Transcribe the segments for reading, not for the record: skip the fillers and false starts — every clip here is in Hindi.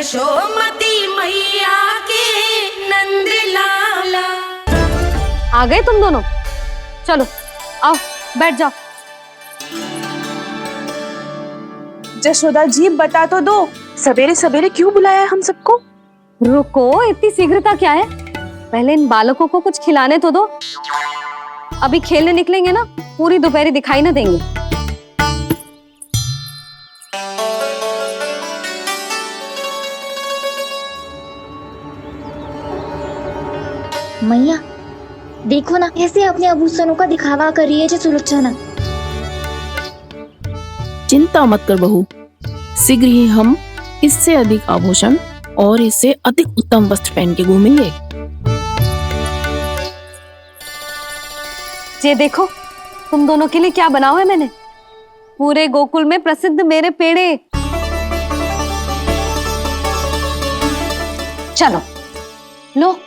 यशोमती मैया के नंद लाला। आ गए तुम दोनों? चलो आओ बैठ जाओ। जशोदा जी बता तो दो, सवेरे सवेरे क्यों बुलाया हम सबको? रुको, इतनी शीघ्रता क्या है? पहले इन बालकों को कुछ खिलाने तो दो। अभी खेलने निकलेंगे ना, पूरी दोपहरी दिखाई ना देंगे। मैया देखो ना, कैसे अपने आभूषणों का दिखावा कर रही है सुलोचना। चिंता मत कर बहू, शीघ्र ही हम इससे अधिक आभूषण और इससे अधिक उत्तम वस्त्र पहन के घूमेंगे। ये देखो तुम दोनों के लिए क्या बनाओ है मैंने। पूरे गोकुल में प्रसिद्ध मेरे पेड़े। चलो लो।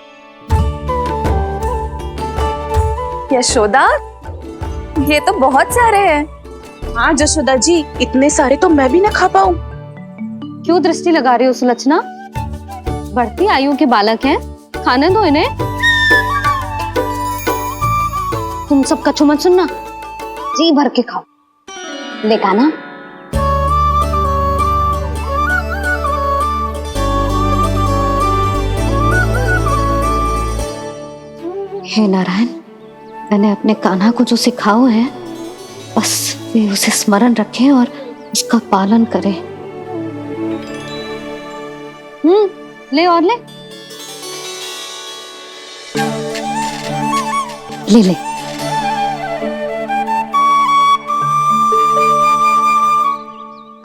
यशोदा, ये तो बहुत सारे हैं। हाँ जशोदा जी, इतने सारे तो मैं भी ना खा पाऊं। क्यों दृष्टि लगा रही हो सुलोचना? बढ़ती आयु के बालक हैं, खाने दो इन्हें। तुम सब कछु मत सुनना, जी भर के खाओ। लेगा ना? हे नारायण, मैंने अपने कान्हा को जो सिखाओ है, बस वे उसे स्मरण रखें और उसका पालन करें। ले और ले। ले ले।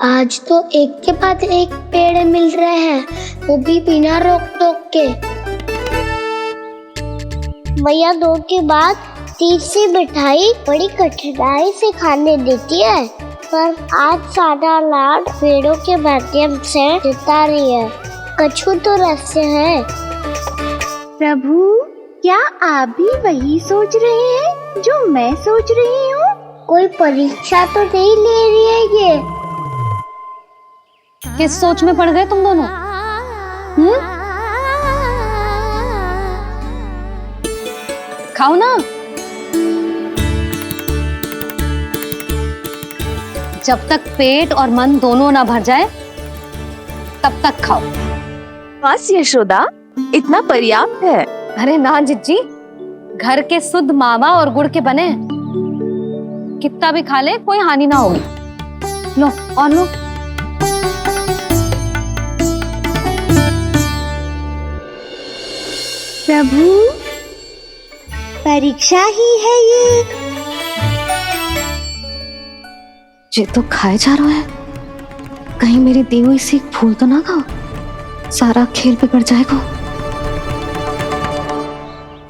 आज तो एक के बाद एक पेड़ मिल रहे हैं, वो भी बिना रोक टोक के। मैया दो के बाद तीसरी मिठाई बड़ी कठिनाई से खाने देती है, पर आज सादा लाड पेड़ों के माध्यम से जिता रही है। कछु तो रहस्य है। प्रभु, क्या आप भी वही सोच रहे हैं जो मैं सोच रही हूँ? कोई परीक्षा तो नहीं ले रही है ये? किस सोच में पड़ गए तुम दोनों? खाओ ना। जब तक पेट और मन दोनों ना भर जाए तब तक खाओ। बस यशोदा, इतना पर्याप्त है। अरे ना जिज्जी, घर के शुद्ध मावा और गुड़ के बने, कितना भी खा ले कोई हानि ना होगी। लो और लो। प्रभु, परीक्षा ही है ये तो खाए जा रहा है। कहीं मेरी दी हुई सीख भूल तो ना खाओ, सारा खेल बिगड़ जाएगा।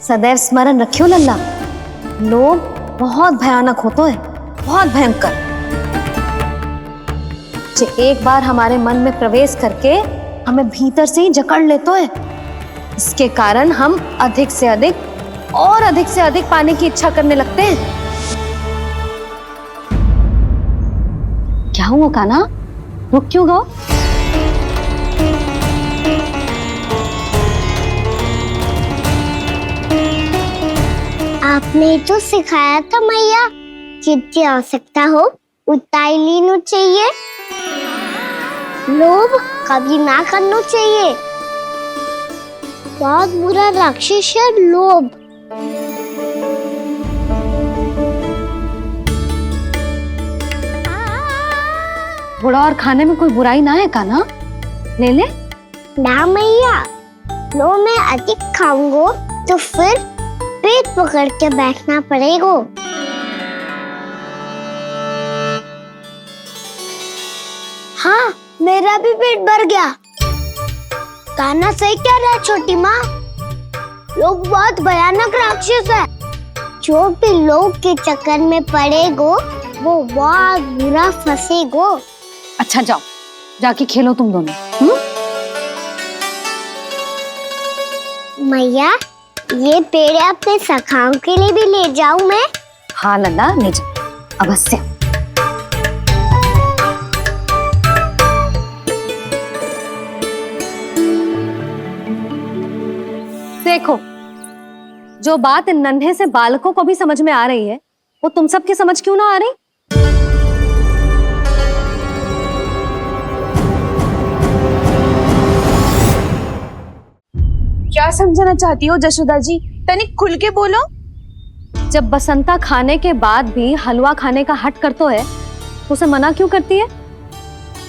सदैव स्मरण रखियो लल्ला, लोभ बहुत भयानक होता है, बहुत भयंकर। जो एक बार हमारे मन में प्रवेश करके हमें भीतर से ही जकड़ लेता है, इसके कारण हम अधिक से अधिक और अधिक से अधिक पाने की इच्छा करने लगते हैं। क्या हुआ कान्हा, रुक क्यों गए? आपने तो सिखाया था मैया, जितनी आवश्यकता हो उतना ही लेना चाहिए, लोभ कभी ना करना चाहिए। बहुत बुरा राक्षस है लोभ। बुरा और खाने में कोई बुराई ना है कान्हा, ले ले। ना मैया, लो मैं अधिक खाऊंगा तो फिर पेट पकड़ के बैठना पड़ेगा। हाँ, मेरा भी पेट भर गया। कान्हा सही कह रहा है छोटी माँ, लोग बहुत भयानक राक्षस है। जो भी लोग के चक्कर में पड़ेगो वो बहुत बुरा फंसेगो। अच्छा जाओ, जाके खेलो तुम दोनों। मैया, ये पेड़ अपने सखाओं के लिए भी ले जाऊं मैं? हाँ लल्ला, ले जाओ अवश्य। देखो, जो बात इन नन्हे से बालकों को भी समझ में आ रही है, वो तुम सबकी समझ क्यों ना आ रही? क्या समझाना चाहती हो जशोदा जी? तनिक खुल के बोलो। जब बसंता खाने के बाद भी हलवा खाने का हट करतो है, तो उसे मना क्यों करती है?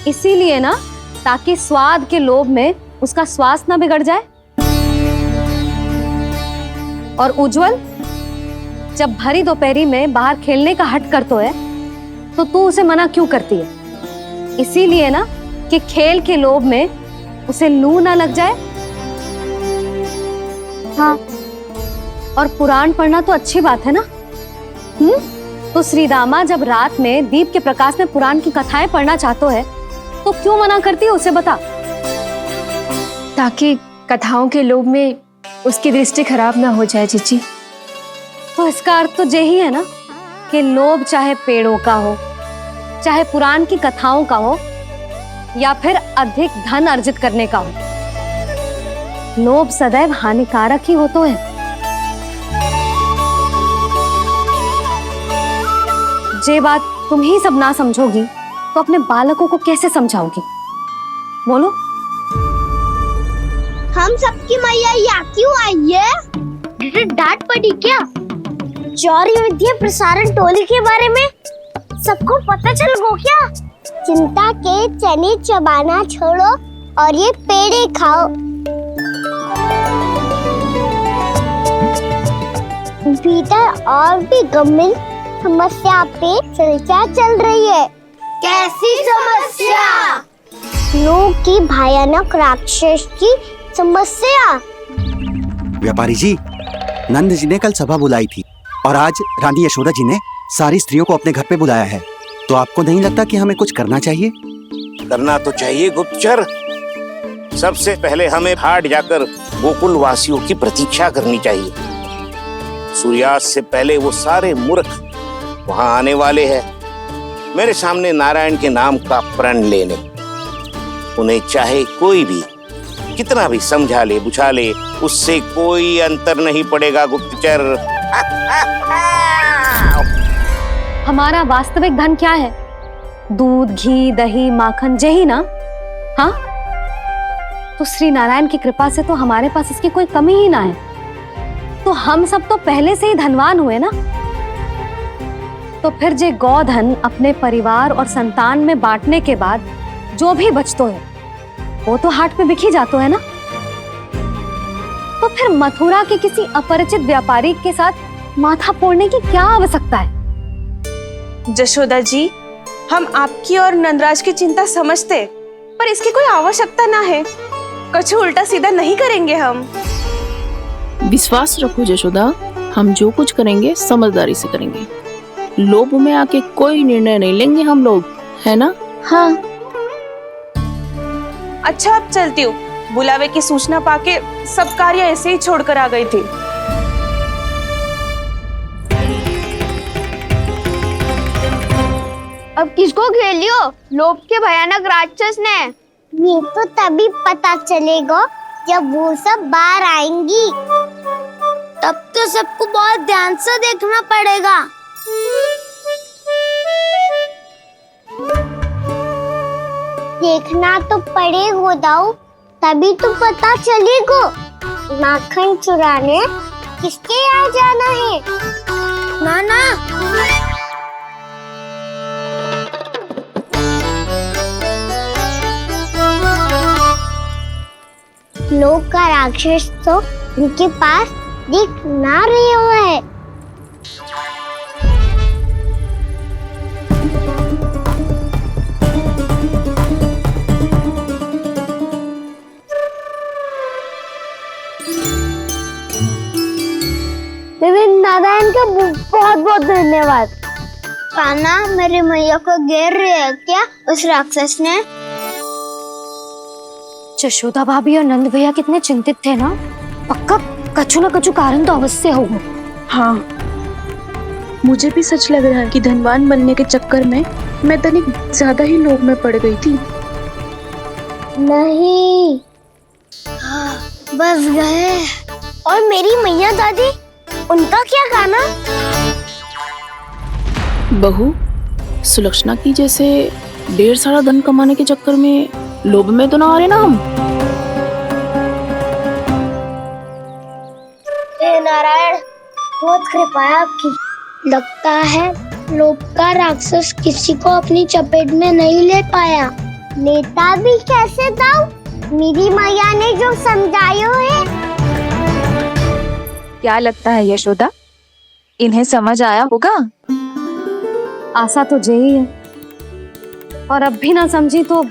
इसीलिए ना, ताकि स्वाद के लोभ में उसका स्वास्थ्य ना बिगड़ जाए। और उज्जवल, जब भरी दोपहरी में बाहर खेलने का हट करतो है, तो तू उसे मना क्यों करती है? इसीलिए ना, कि खेल के लोभ में उसे लू ना लग जाए। हाँ, और पुराण पढ़ना तो अच्छी बात है ना। तो श्रीदामा जब रात में दीप के प्रकाश में पुराण की कथाएं पढ़ना चाहते है, तो क्यों मना करती है? उसे बता। ताकि कथाओं के लोभ में उसकी दृष्टि खराब ना हो जाए जीजी। तो इसका अर्थ तो यही है ना, कि लोभ चाहे पेड़ों का हो, चाहे पुराण की कथाओं का हो, या फिर अधिक धन अर्जित करने का हो, लोभ सदैव हानिकारक ही होता है। जे बात तुम ही सब ना समझोगी, तो अपने बालकों को कैसे समझाओगी? बोलो। हम सबकी मैया यहाँ क्यों आई है? डांट पड़ी क्या? चौरी विद्या प्रसारण टोली के बारे में सबको पता चल गो क्या? चिंता के चने चबाना छोड़ो और ये पेड़े खाओ। भीतर और भी गंभीर समस्या पे चर्चा चल रही है। कैसी समस्या? लोग की भयानक राक्षस की समस्या। व्यापारी जी, नंद जी ने कल सभा बुलाई थी और आज रानी यशोदा जी ने सारी स्त्रियों को अपने घर पे बुलाया है। तो आपको नहीं लगता कि हमें कुछ करना चाहिए? करना तो चाहिए गुप्तचर। सबसे पहले हमें हाट जाकर गोकुल वासियों की प्रतीक्षा करनी चाहिए। सूर्यास्त से पहले वो सारे मूर्ख वहां आने वाले हैं, मेरे सामने नारायण के नाम का प्रण लेने। उन्हें चाहे कोई भी कितना भी समझा ले बुझा ले, उससे कोई अंतर नहीं पड़ेगा गुप्तचर। हमारा वास्तविक धन क्या है? दूध, घी, दही, माखन, यही ना? हाँ, तो श्री नारायण की कृपा से तो हमारे पास इसकी कोई कमी ही ना है। तो हम सब तो पहले से ही धनवान हुए ना। तो फिर जे गौधन अपने परिवार और संतान में बांटने के बाद जो भी बचतो है, वो तो हाट पे बिखी जातो है ना। तो फिर मथुरा के किसी अपरिचित व्यापारी के साथ माथा फोड़ने की क्या आवश्यकता है? जशोदा जी, हम आपकी और नंदराज की चिंता समझते, पर इसकी कोई आवश्यकता ना है। कुछ उल्टा सीधा नहीं करेंगे हम। विश्वास रखो जशोदा, हम जो कुछ करेंगे समझदारी से करेंगे। लोभ में आके कोई निर्णय नहीं लेंगे हम लोग, है ना? हाँ। अच्छा, अब चलती हूँ। बुलावे की सूचना पाके सब कार्य ऐसे ही छोड़कर आ गई थी। अब किसको घेर लियो? लोभ के भयानक राक्षस ने। ये तो तभी पता चलेगा जब वो सब बाहर आएंगी। तब तो सबको बहुत ध्यान से देखना पड़ेगा। देखना तो पड़ेगा दाऊ, तभी तो पता चलेगा माखन चुराने किसके यहाँ जाना है। नाना, लोग का राक्षस तो उनके पास दिख ना रहे हुए है। नारायण का बहुत बहुत धन्यवाद। कान्हा, मेरी मैया को घेर रहे है क्या उस राक्षस ने? यशोदा भाभी और नंद भैया कितने चिंतित थे ना। पक्का कछु न कछु कारण तो अवश्य होगा। हाँ, मुझे भी सच लग रहा है कि धनवान बनने के चक्कर में मैं तनिक ज्यादा ही लोभ में पड़ गई थी। नहीं, बस गए और मेरी मैया दादी, उनका क्या गाना? बहू, सुलक्षणा की जैसे ढेर सारा धन कमाने के चक्कर में लोभ में तो ना आ रहे ना हम? हे नारायण, बहुत कृपा है आपकी। लगता है लोभ का राक्षस किसी को अपनी चपेट में नहीं ले पाया। लेता भी कैसे दाऊ? मेरी मैया ने जो समझायो है। क्या लगता है यशोदा, इन्हें समझ आया होगा? आशा तो यही है, और अब भी ना समझी तो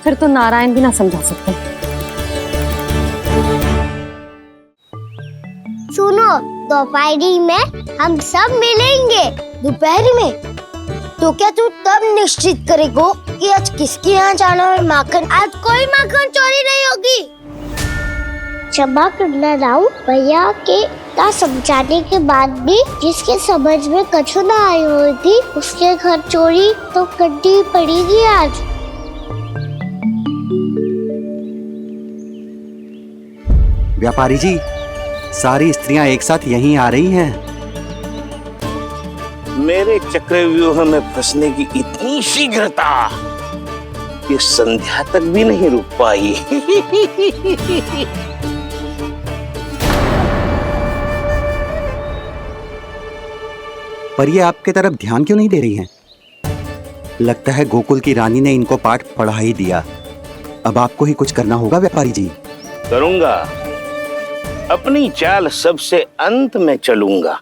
फिर तो नारायण भी ना समझा सकते। सुनो, दोपहरी में हम सब मिलेंगे। दोपहरी में? तो क्या तू तब निश्चित करेगो कि आज किसके यहाँ जाना है माखन? आज कोई माखन चोरी नहीं होगी। क्षमा करना राव, भैया के का समझाने के बाद भी जिसके समझ में कछु ना आई होगी उसके घर चोरी तो करनी पड़ेगी आज। व्यापारी जी, सारी स्त्रियां एक साथ यहीं आ रही हैं। मेरे चक्रव्यूह में फंसने की इतनी शीघ्रता कि संध्या तक भी नहीं रुक पाई। पर ये आपके तरफ ध्यान क्यों नहीं दे रही हैं? लगता है गोकुल की रानी ने इनको पाठ पढ़ा ही दिया। अब आपको ही कुछ करना होगा व्यापारी जी। करूंगा, अपनी चाल सबसे अंत में चलूंगा,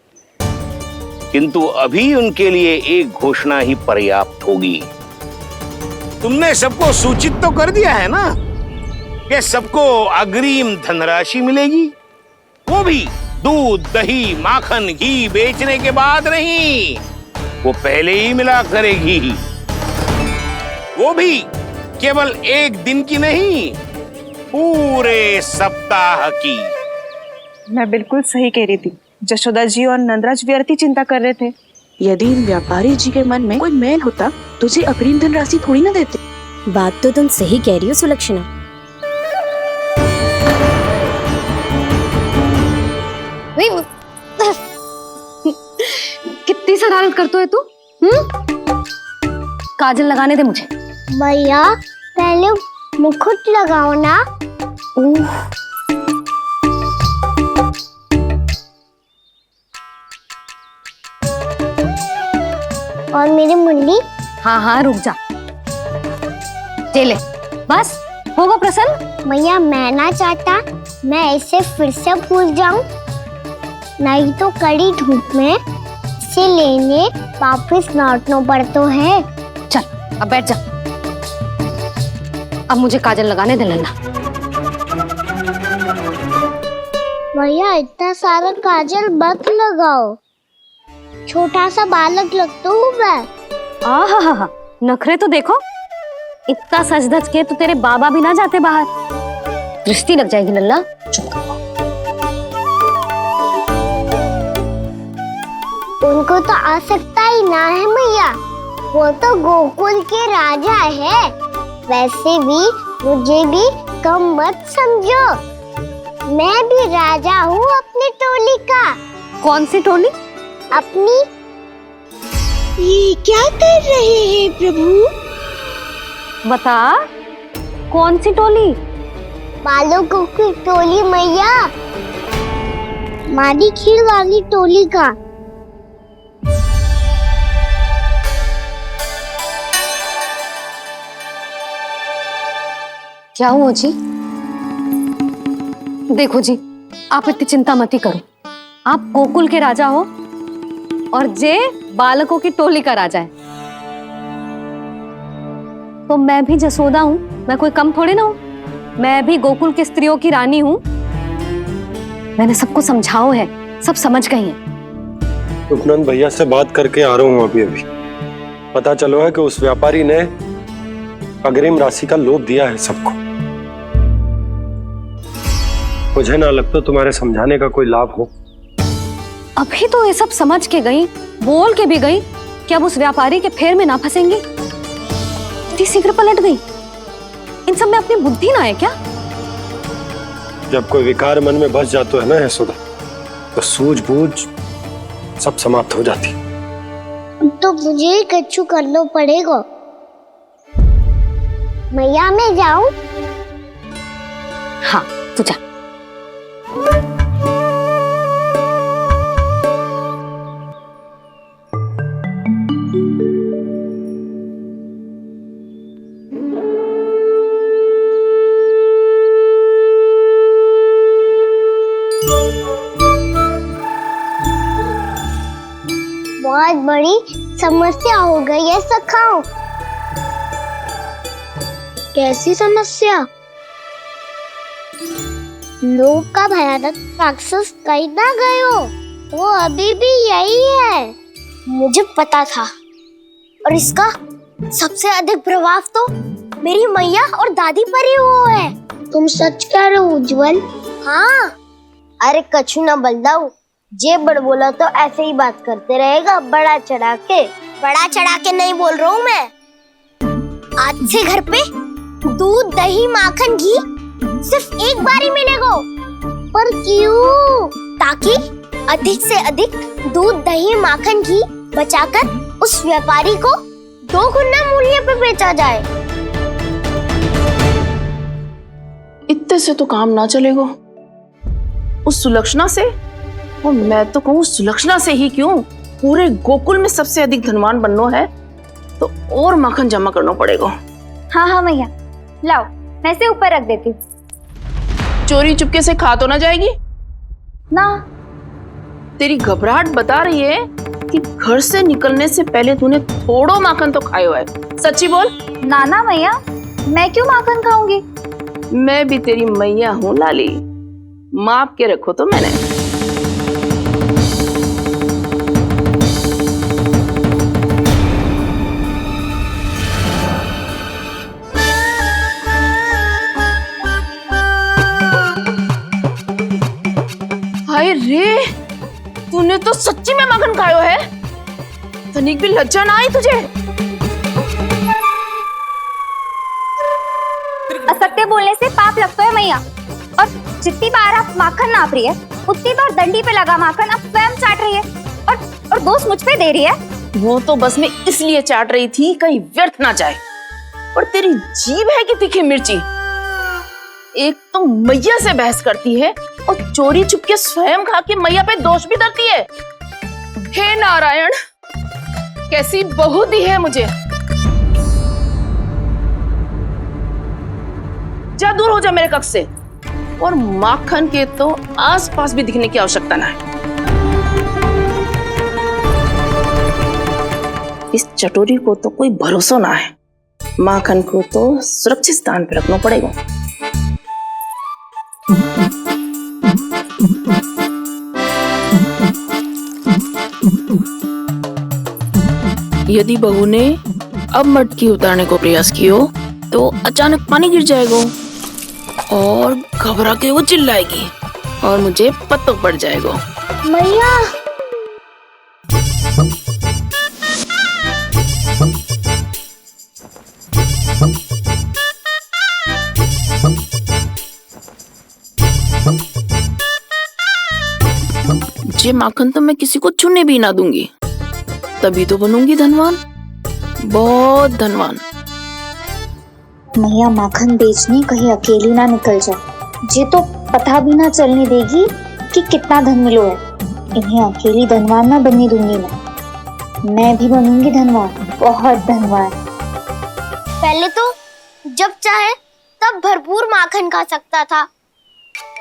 किंतु अभी उनके लिए एक घोषणा ही पर्याप्त होगी। तुमने सबको सूचित तो कर दिया है ना कि सबको अग्रिम धनराशि मिलेगी, वो भी दूध, दही, माखन, घी बेचने के बाद नहीं, वो पहले ही मिला करेगी। वो भी केवल एक दिन की नहीं, पूरे सप्ताह की। मैं बिल्कुल सही कह रही थी। जशोदा जी और नंदराज व्यर्थ ही चिंता कर रहे थे। यदि इन व्यापारी जी के मन में कोई मैल होता तो जी अग्रिम धनराशि थोड़ी ना देते। बात तो तुम सही कह रही हो सुलक्षणा। कितनी शरारत करते हो तू? काजल लगाने दे मुझे। भैया, पहले मुकुट लगाओ ना। और मेरी मुरली? हाँ हाँ, रुक जा। ये ले, बस होगा प्रसन्न। भैया, मैं ना चाहता मैं ऐसे फिर से भूल जाऊं, नहीं तो कड़ी धूप में इसे लेने वापस लौटना पड़ता है। चल, अब बैठ जा। अब मुझे काजल लगाने दे लेना। भैया, इतना सारा काजल मत लगाओ, छोटा सा बालक लगता हूँ मैं। आहा, नखरे तो देखो। इतना सज धज के तो तेरे बाबा भी ना जाते बाहर, दृष्टि लग जाएगी लल्ला। उनको तो आ सकता ही ना है भैया, वो तो गोकुल के राजा है। वैसे भी मुझे भी कम मत समझो, मैं भी राजा हूँ अपनी टोली का। कौन सी टोली? अपनी। ये क्या कर रहे हैं प्रभु? बता, कौन सी टोली? बालकों की टोली मैया, मारी खीर वाली टोली का। क्या हुआ जी? देखो जी, आप इतनी चिंता मत ही करो। आप गोकुल के राजा हो और जे बालकों की टोली का राजा है, तो मैं भी जसोदा हूँ। मैं कोई कम थोड़ी ना हूँ, मैं भी गोकुल की स्त्रियों की रानी हूँ। मैंने सबको समझाओ है, सब समझ गई हैं। उपनंद भैया से बात करके आ रहा हूँ अभी। पता चलो है कि उस व्यापारी ने अग्रिम राशि का लोभ दिया है सबको। मुझे ना लगता तुम्हारे समझाने का कोई लाभ हो। अभी तो ये सब समझ के गई, बोल के भी गई कि अब उस व्यापारी के फेर में ना फंसेंगी। इतनी शीघ्र पलट गई। इन सब में अपनी बुद्धि ना है क्या? जब कोई विकार मन में बस जातो है ना यशोदा, तो सूझबूझ सब समाप्त हो जाती। तो मुझे ही कच्चू करना पड़ेगा। मैया मैं जाऊं? हाँ तू जा। बहुत बड़ी समस्या हो गई है सखाओ। कैसी समस्या? लोभ का भयानक राक्षस कहीं ना गए हो, वो अभी भी यही है। मुझे पता था, और इसका सबसे अधिक प्रभाव तो मेरी मैया और दादी पर ही हुआ है। तुम सच कह रहे हो उज्जवल? हाँ। अरे कछु ना बलदाऊ, जे बड़ बोला तो ऐसे ही बात करते रहेगा बड़ा चढ़ा के। बड़ा चढ़ा के नहीं बोल रहा हूँ मैं। आज से घर पे दूध दही माखन घी सिर्फ एक बार ही मिलेगा। पर क्यों? ताकि अधिक से अधिक दूध दही माखन घी बचाकर उस व्यापारी को 2 गुना मूल्य पे बेचा जाए। इतने से तो काम ना चलेगा। उस सुलक्षणा से, और मैं तो कहूँ सुलक्षणा से ही क्यों, पूरे गोकुल में सबसे अधिक धनवान बनना है तो और माखन जमा करना पड़ेगा। हाँ हाँ मैया, लाओ मैं इसे ऊपर रख देती हूँ। चोरी चुपके से खा तो ना जाएगी ना? तेरी घबराहट बता रही है कि घर से निकलने से पहले तूने थोड़ो माखन तो खाया है। सच्ची बोल। ना ना मैया, मैं क्यों माखन खाऊंगी? मैं भी तेरी मैया हूँ लाली, माप के रखो तो मैंने। हाय रे, तूने तो सच्ची में माखन खायो है? तनिक भी लज्जा ना आई तुझे? असत्य बोलने से पाप लगता है मैया, और जितनी बार आप माखन नाप रही है उतनी बार डंडी पे लगा माखन आप स्वयं चाट रही है, और दोष मुझ पे दे रही है। वो तो बस मैं इसलिए चाट रही थी कहीं व्यर्थ ना जाए। और तेरी जीभ है कि तीखी मिर्ची। एक तो मैया से बहस करती है और चोरी चुपके स्वयं खा के मैया पे दोष भी धरती है। हे नारायण, कैसी बहू दी है मुझे। जा, दूर हो जा मेरे कक्ष से, और माखन के तो आसपास भी दिखने की आवश्यकता ना है। इस चटोरी को तो कोई भरोसा ना है। माखन को तो सुरक्षित स्थान पर रखना पड़ेगा। यदि बहू ने अब मटकी उतारने को प्रयास किया तो अचानक पानी गिर जाएगा और घबरा के वो चिल्लाएगी और मुझे पता पड़ जाएगा। मैया, ये माखन तो मैं किसी को छूने भी ना दूंगी, तभी तो बनूंगी धनवान, बहुत धनवान। मैया माखन बेचने कहीं अकेली ना निकल जाए। ये तो पता भी ना चलने देगी कि कितना धन मिलो है। इन्हें अकेली धनवान ना बनने दूंगी मैं भी बनूंगी धनवान, बहुत धनवान। पहले तो जब चाहे तब भरपूर माखन खा सकता था,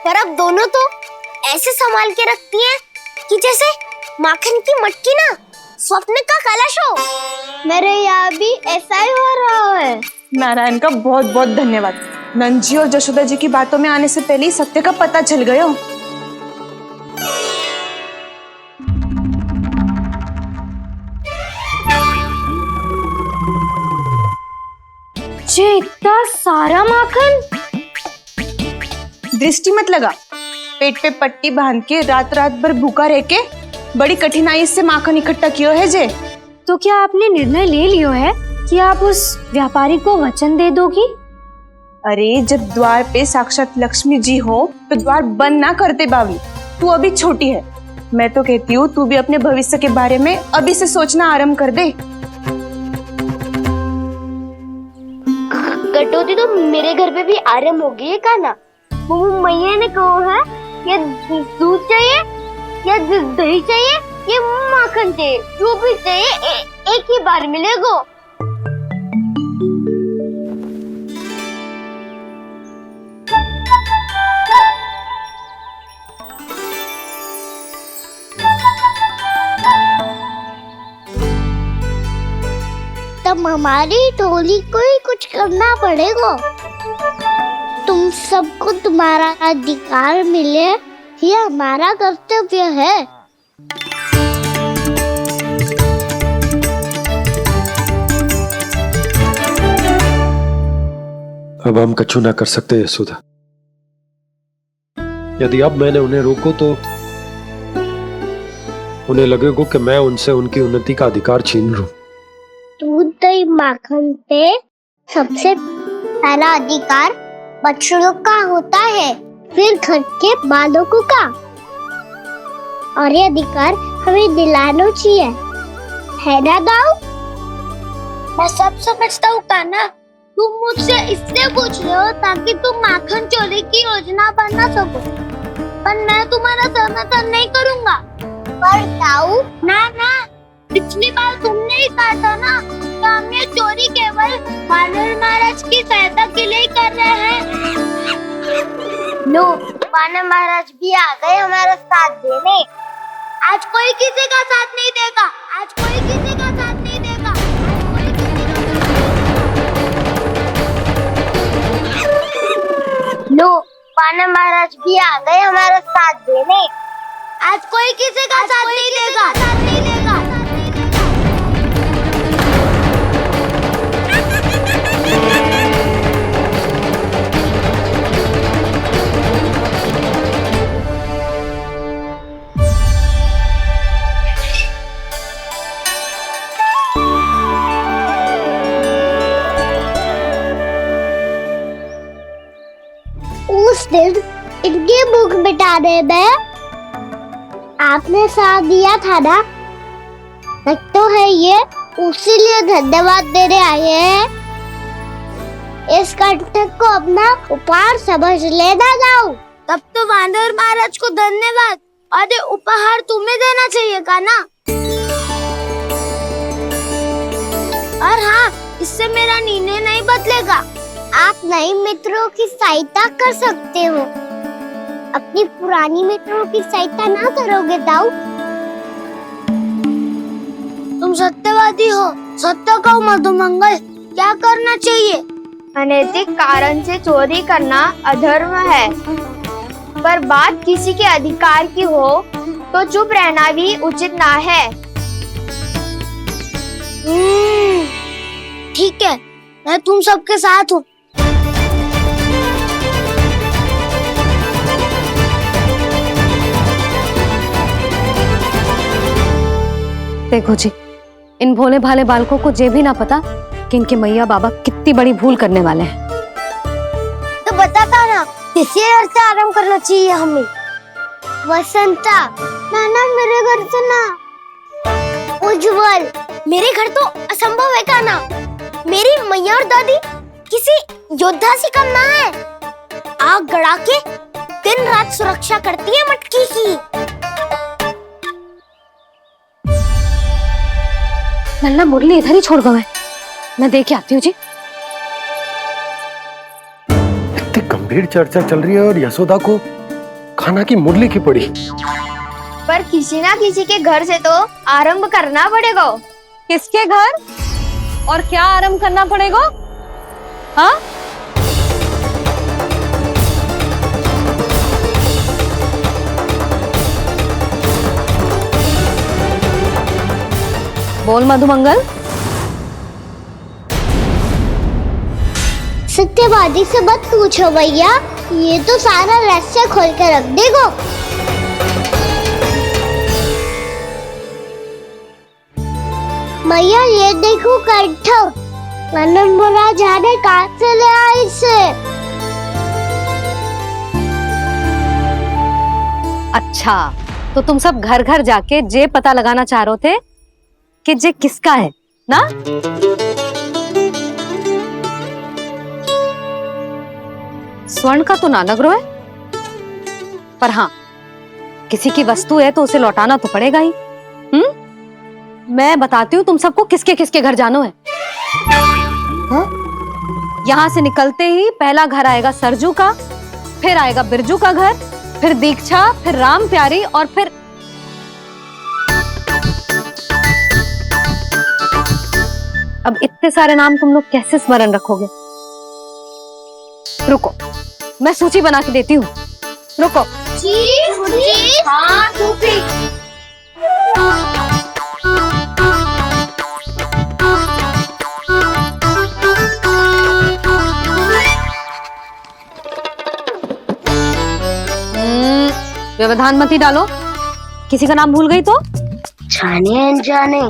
पर अब दोनों तो ऐसे संभाल के रखती हैं कि जैसे माखन की मटकी ना स्वप्न का कलश हो। मेरे यहाँ भी ऐसा ही हो रहा है। नारायण का बहुत बहुत धन्यवाद। नंद जी और जशोदा जी की बातों में आने से पहले ही सत्य का पता चल गया। ये इतना सारा माखन? दृष्टि मत लगा। पेट पे पट्टी बांध के रात रात भर भूखा रह के बड़ी कठिनाई से माखन इकट्ठा किया है जे। तो क्या आपने निर्णय ले लियो है कि आप उस व्यापारी को वचन दे दोगी? अरे जब द्वार पे साक्षात लक्ष्मी जी हो तो द्वार बंद ना करते बावली। तू अभी छोटी है, मैं तो कहती हूँ तू भी अपने भविष्य के बारे में अभी से सोचना आरंभ कर दे। कटौती तो मेरे घर पे भी आरंभ हो गई है का ना। मैया ने कहा है ये दूध चाहिए या दही चाहिए ये माखन चाहिए, जो भी चाहिए एक ही बार मिलेगा। तब हमारी टोली को ही कुछ करना पड़ेगा। तुम सबको तुम्हारा अधिकार मिले ये हमारा कर्तव्य है। अब हम कछु ना कर सकते यशोदा। यदि अब मैंने उन्हें रोको तो उन्हें लगेगा कि मैं उनसे उनकी उन्नति का अधिकार छीन लूं। दूध दही माखन पे सबसे पहला अधिकार बच्चों का होता है, फिर घर के बालकों का, और ये अधिकार हमें दिलाना चाहिए, है ना दाऊ? मैं सब समझता हूँ कान्हा, तुम मुझसे इसलिए पूछ रहे हो ताकि तुम माखन चोरी की योजना बना सको, पर मैं तुम्हारा समर्थन नहीं करूँगा। पर दाऊ ना ना, पिछली बार तुमने ही कहा था ना कि हम ये चोरी केवल वानर महाराज की सहायता के लिए कर रहे हैं। लो, वानर महाराज भी आ गए हमारा साथ देने। आज कोई किसी का साथ नहीं देगा, आज कोई किसी का साथ नहीं देगा, आज कोई किसी का। लो, वानर महाराज भी आ गए हमारा साथ देने। आज कोई किसी का साथ नहीं देगा, साथ नहीं देगा। उस दिन इनकी भूख मिटाने में आपने साथ दिया था ना, लगता है ये उसी लिए धन्यवाद देने आए हैं। इस कंटक को अपना उपहार समझ लेना जाओ। तब तो वानर महाराज को धन्यवाद और ये उपहार तुम्हें देना चाहिए का ना। और हाँ, इससे मेरा निर्णय नहीं बदलेगा। आप नए मित्रों की सहायता कर सकते हो, अपनी पुरानी मित्रों की सहायता ना करोगे दाऊ। तुम सत्यवादी हो, सत्य कहो मधुमंगल, क्या करना चाहिए? अनैतिक कारण से चोरी करना अधर्म है, पर बात किसी के अधिकार की हो तो चुप रहना भी उचित ना है। ठीक है, मैं तुम सबके साथ हूँ। देखो जी, इन भोले भाले बालकों को ये भी ना पता कि इनके मैया बाबा कितनी बड़ी भूल करने वाले हैं। तो बताता ना, किसी घर से आराम करना चाहिए हमें। वसंता, नाना मेरे घर से ना। उज्जवल, मेरे घर तो असंभव है का ना। मेरी मैया और दादी किसी योद्धा से कम ना है। आग गड़ा के दिन रात सुरक्षा करती है मटकी की। नल्ला मुरली इधर ही छोड़ गए, मैं देख के आती हूँ जी। इतनी गंभीर चर्चा चल रही है और यशोदा को खाना की मुरली की पड़ी। पर किसी ना किसी के घर से तो आरंभ करना पड़ेगा। किसके घर और क्या आरंभ करना पड़ेगा? हाँ, बोल मधुमंगल। सत्यवादी से मत पूछो भैया, ये तो सारा रहस्य खोल कर रख देगा। मैया ये देखो कंठ, नंदन बोला जाने कहाँ से ले आई इसे। अच्छा, तो तुम सब घर घर जाके जे पता लगाना चाह रहे थे कि जे किसका है ना? स्वर्ण का तो ना लग रहा है, पर हाँ, किसी की वस्तु है तो उसे लौटाना तो पड़ेगा ही। मैं बताती हूँ तुम सबको किसके किसके घर जाना है। यहाँ से निकलते ही पहला घर आएगा सरजू का, फिर आएगा बिरजू का घर, फिर दीक्षा, फिर राम प्यारी, और फिर अब इतने सारे नाम तुम लोग कैसे स्मरण रखोगे? रुको, मैं सूची बना के देती हूँ। रुको। हाँ, व्यवधान मत ही डालो, किसी का नाम भूल गई तो? जाने अनजाने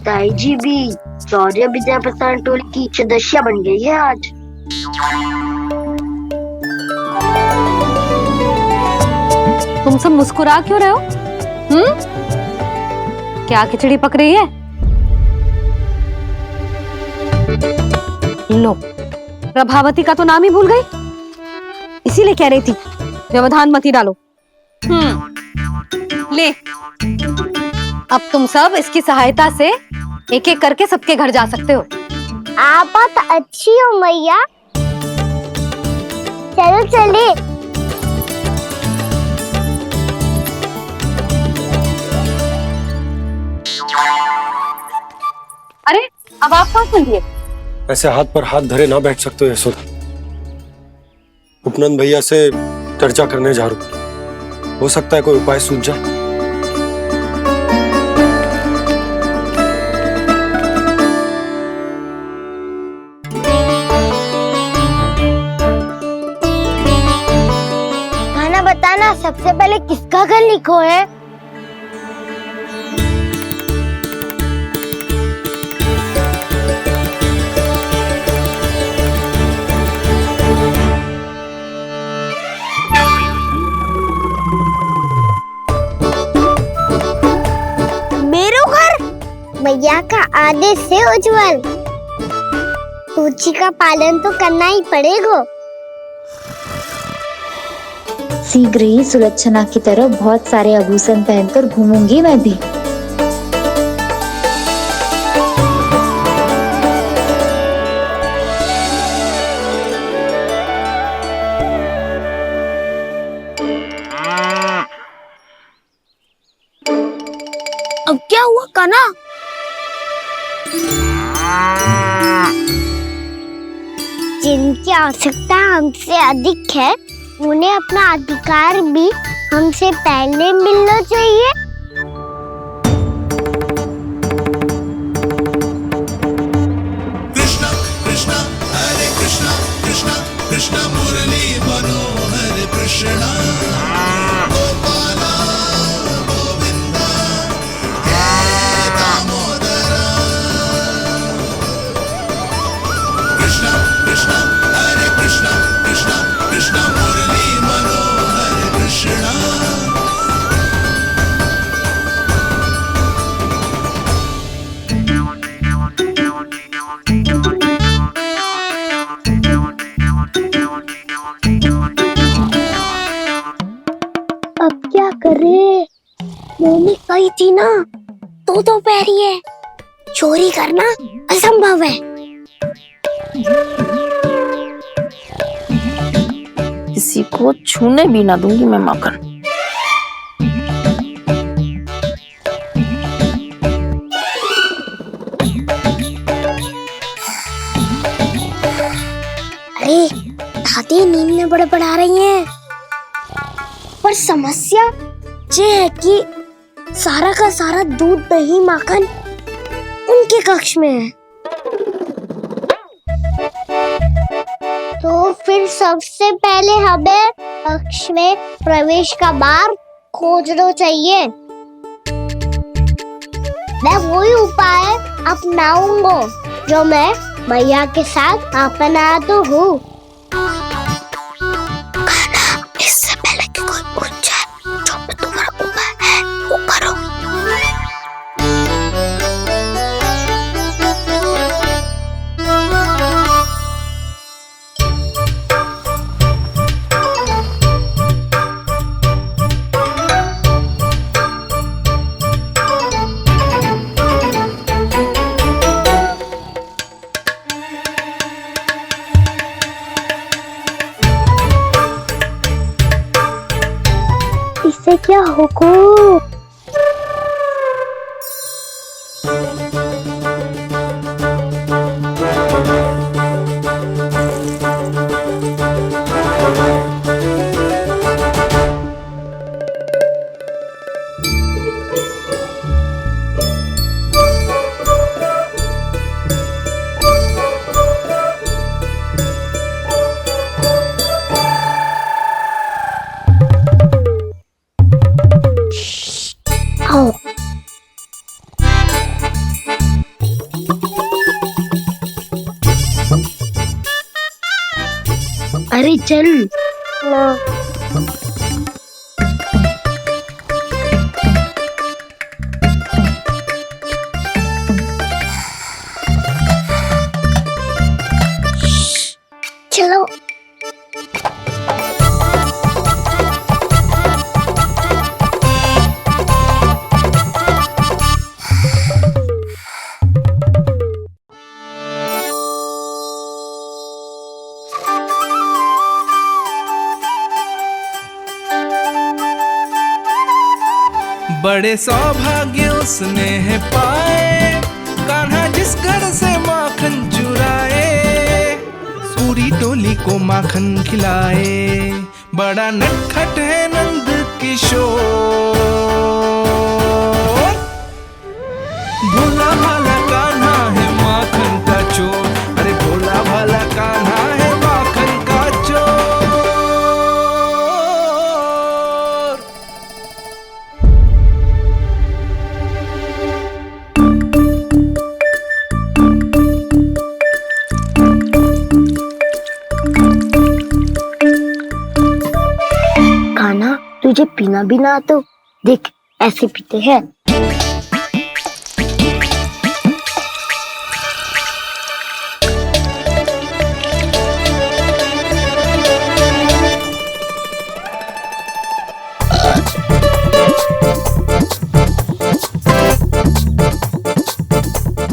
ताई जी भी शौर्य विद्या प्रसारण टोली की सदस्य बन गई है आज। तुम सब मुस्कुरा क्यों रहे हो? क्या खिचड़ी पक रही है? लो, प्रभावती का तो नाम ही भूल गई, इसीलिए कह रही थी व्यवधान मत ही डालो। ले, अब तुम सब इसकी सहायता से एक एक करके सबके घर जा सकते हो। आप तो अच्छी हो मैया, चलो चले। अरे, अब आप कहाँ चलिए? ऐसे हाथ पर हाथ धरे ना बैठ सकते हो यशोदा। उपनंद भैया से चर्चा करने जा रहा हूं, हो सकता है कोई उपाय सूझ जाए। खाना बताना, सबसे पहले किसका घर लिखो है? मैया का आदेश से उज्जवल, सूची का पालन तो करना ही पड़ेगा। शीघ्र ही सुलक्षणा की तरह बहुत सारे आभूषण पहनकर घूमूंगी मैं भी। अब क्या हुआ कान्हा? जिनकी आवश्यकता हमसे अधिक है, उन्हें अपना अधिकार भी हमसे पहले मिलना चाहिए। कृष्णा कृष्णा हरे कृष्णा कृष्णा कृष्णा मुरली मनोहर कृष्णा गोपाला गोविंदा हे दामोदरा। कृष्णा कृष्णा हरे कृष्णा कृष्णा कृष्णा मुरली मनोहर कृष्णा। अब क्या करे? मम्मी कही थी ना, तो पैरी है, चोरी करना असंभव है। किसी को छूने भी ना दूंगी मैं माखन। अरे दादी नींद में बड़बड़ा रही हैं, पर समस्या ये है कि सारा का सारा दूध दही माखन उनके कक्ष में है। तो फिर सबसे पहले हमें कक्ष में प्रवेश का बार खोजना चाहिए। मैं वही उपाय अपनाऊंगा जो मैं भैया के साथ अपन आया तो हूँ। इससे पहले कि कोई पूछ जाए, जो भी तुम्हारा उपाय है वो करो। इससे क्या होगा? अरे चल ना। चलो बड़े सौभाग्य उसने है पाए, कान्हा जिस घर से माखन चुराए, पूरी टोली को माखन खिलाए। बड़ा नटखट है नंद किशोर, भोला भाला कान्हा है माखन का चोर। अरे भोला भाला कान्हा है माखन का चोर। कान्हा, तुझे पीना भी ना तो देख ऐसे पीते हैं।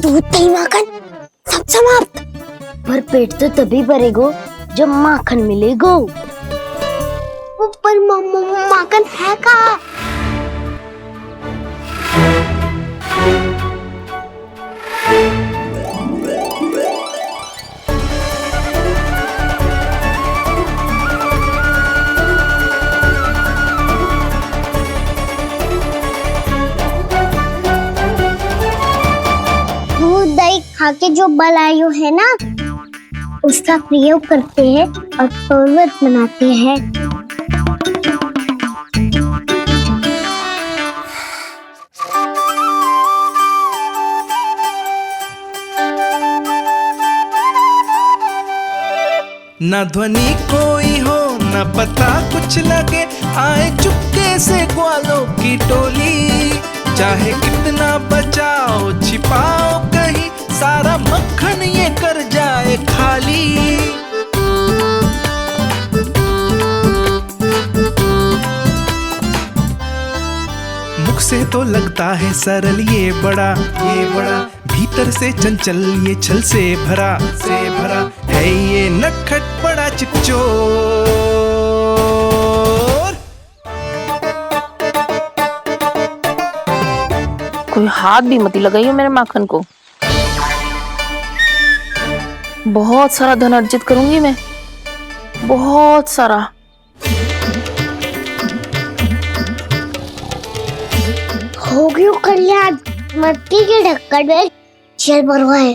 दूध दही माखन सब समाप्त। पर पेट तो तभी भरेगो जब माखन मिलेगो। पर माखन है कहाँ? दूध दही खा के जो बलायु है ना, उसका प्रयोग करते हैं और पर्वत बनाते हैं। न ध्वनि कोई हो न पता कुछ लगे, आए चुपके से ग्वालों की टोली। चाहे कितना बचाओ छिपाओ कहीं, सारा मक्खन ये कर जाए खाली। मुख से तो लगता है सरल ये बड़ा भीतर से चंचल ये छल से भरा है ये नटखट बड़ा चिच्चोर। कोई हाथ भी मत लगाइए मेरे माखन को। बहुत सारा धन अर्जित करूंगी मैं, बहुत सारा। हो गयो कल्याण, मट्टी के ढक्कन में जल भरवा है।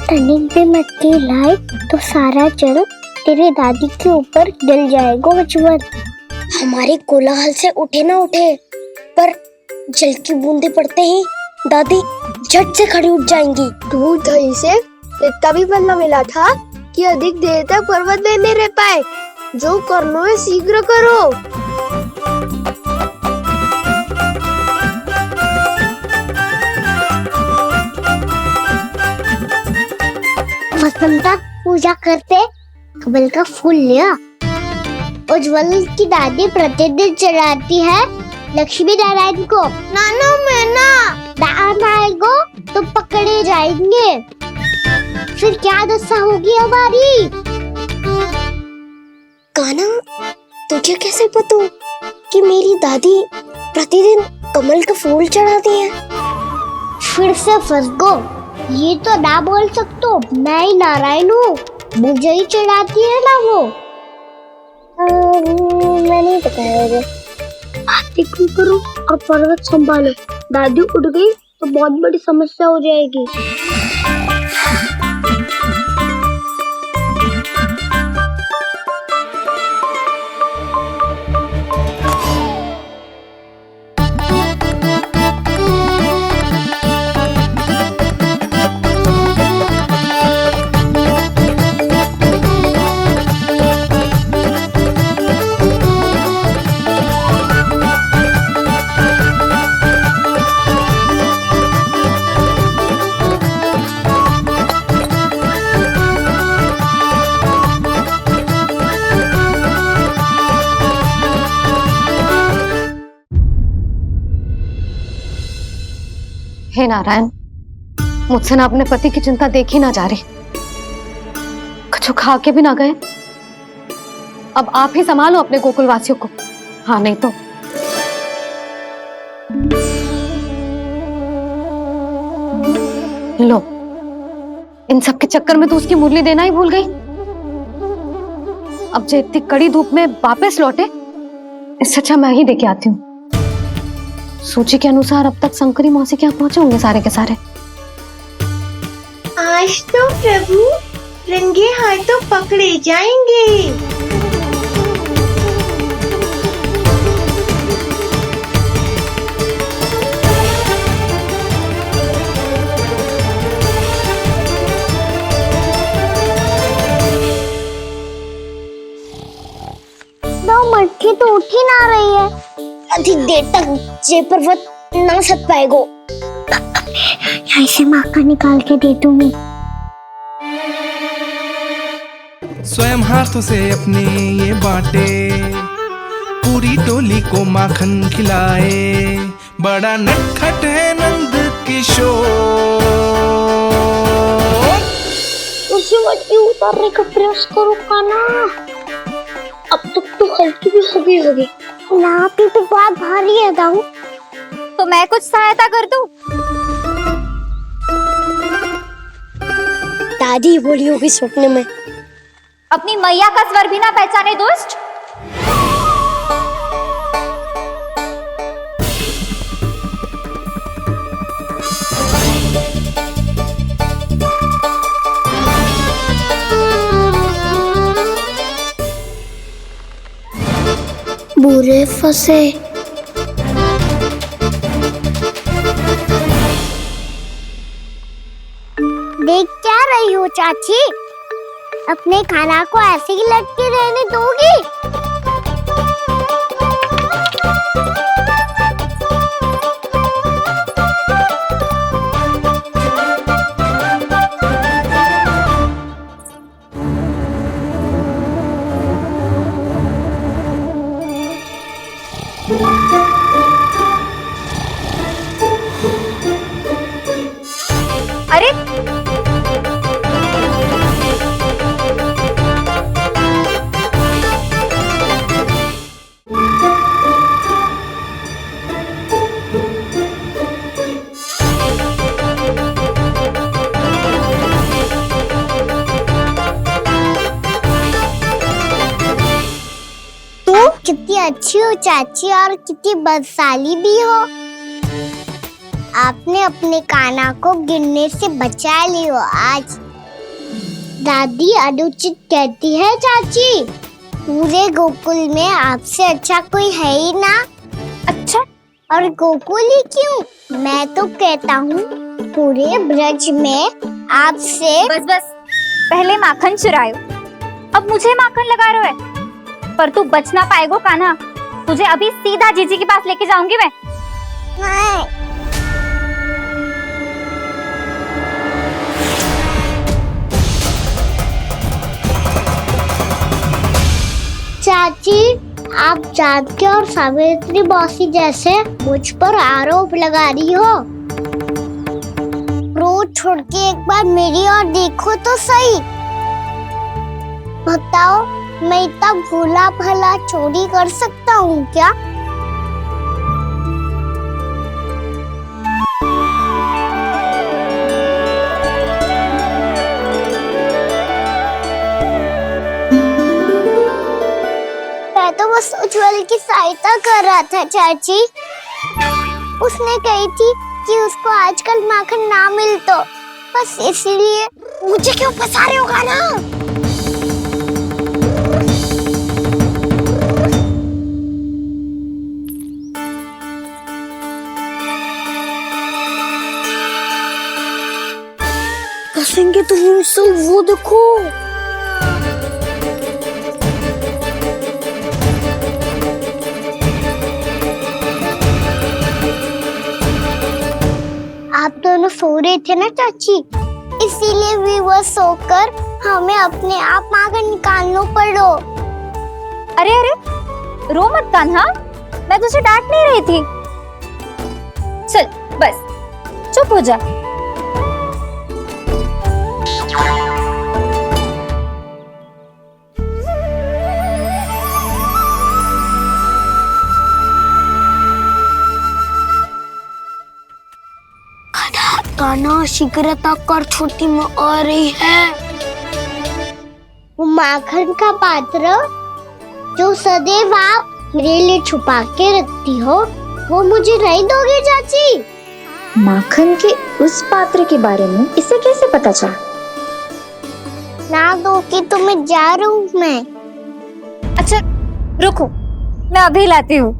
टनिक पे मट्टी लाए तो सारा जल तेरे दादी के ऊपर डल जाएगा बचवन। हमारे कोलाहल से उठे ना उठे, पर जल की बूंदे पड़ते ही दादी झट से खड़ी उठ जाएंगी। दूध दही से इतना भी बदला मिला था कि अधिक देर तक पर्वत में नहीं रह पाए। जो करना है शीघ्र करो। वसंता पूजा करते कमल का फूल लिया। उज्जवल की दादी प्रतिदिन चढ़ाती है लक्ष्मी नारायण को। नाना मैं ना आएगो तो पकड़े जाएंगे। फिर क्या दशा होगी हमारी? कान्हा, तुझे कैसे पता कि मेरी दादी प्रतिदिन कमल का फूल चढ़ाती है? फिर से फंस गो। ये तो ना बोल सकतो, मैं ही नारायण हूँ, मुझे ही चढ़ाती है ना वो। मैं नहीं बताया मुझे। आरती करो और पर्वत संभालो। दादी उठ गई तो बहुत बड़ी समस्या हो जाएगी। हे नारायण, मुझसे ना अपने पति की चिंता देखी ना जा रही, कुछ खा के भी ना गए। अब आप ही संभालो अपने गोकुलवासियों को। हाँ नहीं तो लो, इन सब के चक्कर में तो उसकी मुरली देना ही भूल गई। अब जो इतनी कड़ी धूप में वापस लौटे, इससे अच्छा मैं ही देके आती हूँ। सूची के अनुसार अब तक शंकरी मौसी के यहाँ पहुंचे होंगे सारे के सारे। आज तो प्रभु रंगे हाथों पकड़े जाएंगे। मटकी तो उठ ही ना रही है। अधिक देर तक ये पर्वत ना सक पाएगो। यहाँ से माखन निकाल के दे दूंगी। स्वयं हाथों से अपने ये बांटे, पूरी टोली को माखन खिलाए। बड़ा नटखट है नंद किशोर। उसे मटकी उतारने का प्रयास करो कान्हा। अब तक तो हल्की भी हो गई। नापी तो बहुत भारी है दाऊ। तो मैं कुछ सहायता कर दूं? दादी बोली होगी सपने में। अपनी मैया का स्वर भी ना पहचाने दुष्ट। बुरे फंसे। देख क्या रही हो चाची? अपने खाना को ऐसे ही लटके रहने दोगी? अरे कितनी अच्छी हो चाची और कितनी बदसाली भी हो। आपने अपने कान्हा को गिरने से बचा ली हो आज। दादी अनुचित कहती है चाची, पूरे गोकुल में आपसे अच्छा कोई है ही ना। अच्छा, और गोकुल ही क्यों? मैं तो कहता हूँ पूरे ब्रज में आपसे बस बस, पहले माखन चुरायो, अब मुझे माखन लगा रहे हो। पर तू बच ना पाएगो कान्हा, तुझे अभी सीधा जीजी के पास लेके जाऊंगी मैं। नहीं। चाची, आप जानकी और सावित्री मौसी जैसे मुझ पर आरोप लगा रही हो। रोज छोड़ के एक बार मेरी ओर देखो तो सही। बताओ, मैं इतना भोला भला चोरी कर सकता हूँ क्या? मैं तो बस उज्जवल की सहायता कर रहा था चाची। उसने कही थी कि उसको आजकल माखन ना मिल तो बस इसलिए। मुझे क्यों फंसा रहे होगा ना? कसेंगे तो हमसे, वो देखो। आप दोनों सो रहे थे ना चाची, इसीलिए विवश सोकर हमें अपने आप माखन निकालना पड़ो। अरे अरे, रो मत कान्हा, मैं तुझे डांट नहीं रही थी। चल बस चुप हो जा। कान्हा, शीघ्र कर, छोटी माँ आ रही है। वो माखन का पात्र जो सदैव आप मेरे लिए छुपा के रखती हो, वो मुझे नहीं दोगे चाची? माखन के उस पात्र के बारे में इसे कैसे पता चला? ना दोगी तो मैं जा रहा हूँ मैं। अच्छा रुको, मैं अभी लाती हूँ।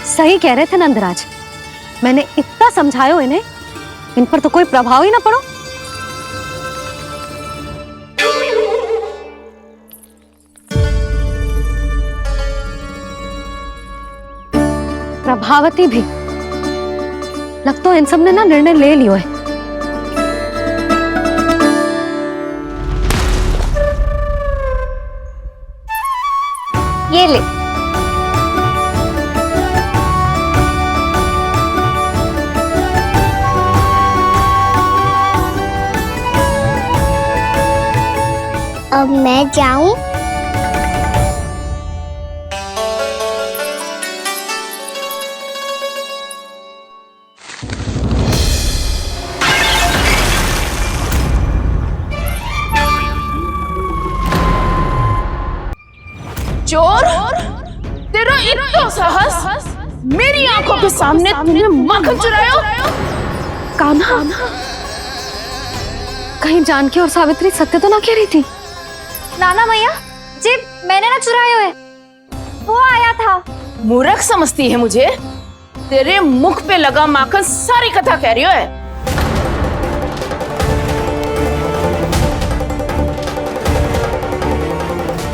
सही कह रहे थे नंदराज, मैंने इतना समझायो इन्हें, इन पर तो कोई प्रभाव ही ना पड़ो। प्रभावती भी लग तो इन सब ने ना निर्णय ले लियो है। ये ले। अब मैं जाऊं? चोर, तेरा इतना साहस, मेरी आंखों के सामने तुमने माखन चुराया? कान्हा, कहीं जानकी और सावित्री सत्य तो ना कह रही थी? नाना मैया जी, मैंने ना चुराया है, वो आया था। मूर्ख समझती है मुझे? तेरे मुख पे लगा माखन सारी कथा कह रही है।